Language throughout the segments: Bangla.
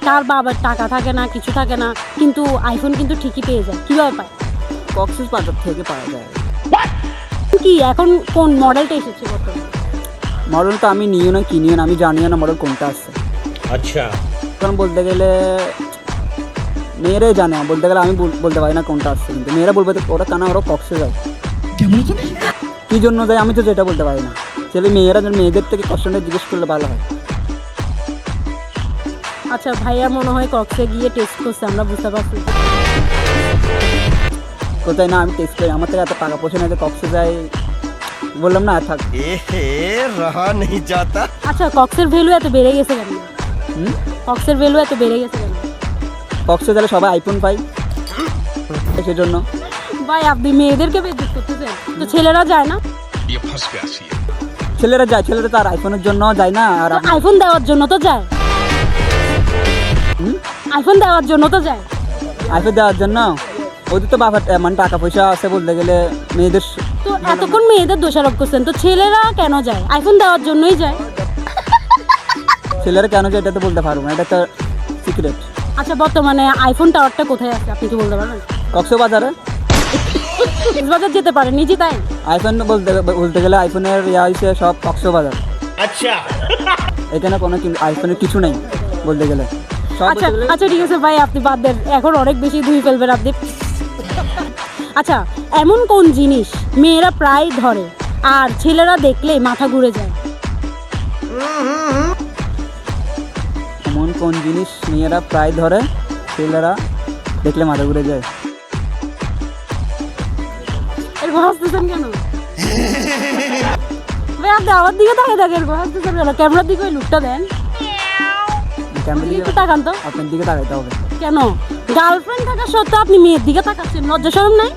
তার বাবার টাকা থাকে না, কিছু থাকে না, কিন্তু আইফোন কিন্তু ঠিকই পেয়ে যায়। কীভাবে পায়? কক্সেস বাজার থেকে পাওয়া যায়। কি এখন কোন মডেলটা এসেছে বর্তমানে? মডেল তো আমি নিও না কিনিও না, আমি জানিও না মডেল কোনটা আসছে। আচ্ছা, কারণ বলতে গেলে মেয়েরাই জানে, বলতে গেলে আমি বলতে পারি না কোনটা আসছে, কিন্তু মেয়েরা বলবে ওরা কেন ওরা কক্সে যায়, কী জন্য যায় আমি তো যেটা বলতে পারি না। ছেলে মেয়েরা মেয়েদের থেকে কোশ্চেনটা জিজ্ঞেস করলে ভালো হয়। আচ্ছা, ভাইয়া মনে হয় কক্সে গিয়ে টেস্ট করছে, আমরা বুঝতে পারছি। কোথায় না, আমি টেস্ট করি, আমার থেকে এত টাকা পয়সা না যে কক্সে যাই, বললাম না থাক। রহা নেই যাতা। আচ্ছা, কক্সের ভ্যালু এত বেড়ে গেছে কেন? কক্সের ভ্যালু এত বেড়ে গেছে কেন? কক্সে গেলে সবাই আইফোন পাই, সেজন্য। ভাই আপনি মেয়েদেরকে বেজ্জত করতেছেন, তো ছেলেরা যায় না? ছেলেরা যায়, ছেলেরা তো আর আইফোনের জন্য যায় না। আর আইফোন দেওয়ার জন্য তো যায়, আইফোন দেওয়ার জন্য তো যায়। আইফোন দেওয়ার জন্য ওদের তো বাবার মানে টাকা পয়সা আছে, বলতে গেলে মেয়েদের। তো এতক্ষণ মেয়েদের দোষারোপ করছেন, তো ছেলেরা কেন যায়? আইফোন দেওয়ার জন্যই যায়। ছেলেরা কেন যায় এটা তো বলতে পারবো না, এটা তো সিক্রেট। আচ্ছা, বর্তমানে আইফোন টাওয়ারটা কোথায় আছে আপনি কি বলতে পারবেন? কক্সবাজারে। কক্সবাজার যেতে পারেন নিজে, তাই? আইফোন বলতে গেলে আইফোনের ইয়া হয়েছে সব কক্সবাজার। আচ্ছা, এখানে কোনো আইফোনের কিছু নেই বলতে গেলে। আচ্ছা আচ্ছা, ঠিক আছে ভাই, আপনি বাদ দেন, এখন অনেক বেশি ধুই ফেলবেন আপনি। আচ্ছা, এমন কোন জিনিস মেয়েরা প্রায় ধরে আর ছেলেরা দেখলেই মাথা ঘুরে যায়? এমন কোন জিনিস মেয়েরা প্রায় ধরে, ছেলেরা দেখলে মাথা ঘুরে যায়? এরকম হাসতেছেন কেন ভাই? আপনি আমার দিকে তাকিয়ে থাকেন, এরকম হাসতেছেন কেন? ক্যামেরার দিকে ওই লুকটা দেন, ক্যামেরার দিকে একটু তাকান তো। আপনার দিকে তাকাইতে হবে। কেন? গার্লফ্রেন্ড থাকা সত্ত্বেও আপনি মেয়ের দিকে তাকাচ্ছেন, লজ্জা শরম নাই?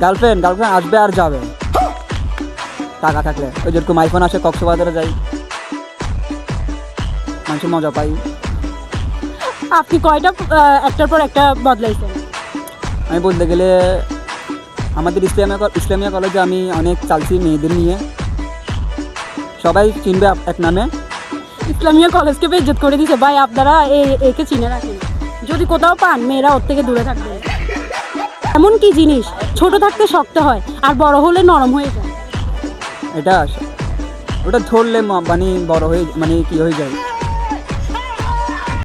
গার্লফ্রেন্ড আসবে আর যাবে টাকা থাকলে। ওই যেরকম আইফোন আসে কক্সবাজারে যাই, মানুষের মজা পাই। আপনি কয়টা একটার পর একটা বদলাইছেন? আমি বলতে গেলে আমাদের ইসলামিয়া কলেজে আমি অনেক চালছি মেয়েদের নিয়ে, সবাই চিনবে এক নামে। ইসলামিয়া কলেজকে বেইজ্জত করে দিছে ভাই, আপনারা একে চিনে রাখেন, যদি কোথাও পান মেয়েরা ওর থেকে দূরে থাকবে। এমন কি জিনিস ছোট থাকতে শক্ত হয় আর বড় হলে নরম হয়ে যায়? এটা ওটা ধরলে মানে বড় হয়ে মানে কি হয়ে যায়।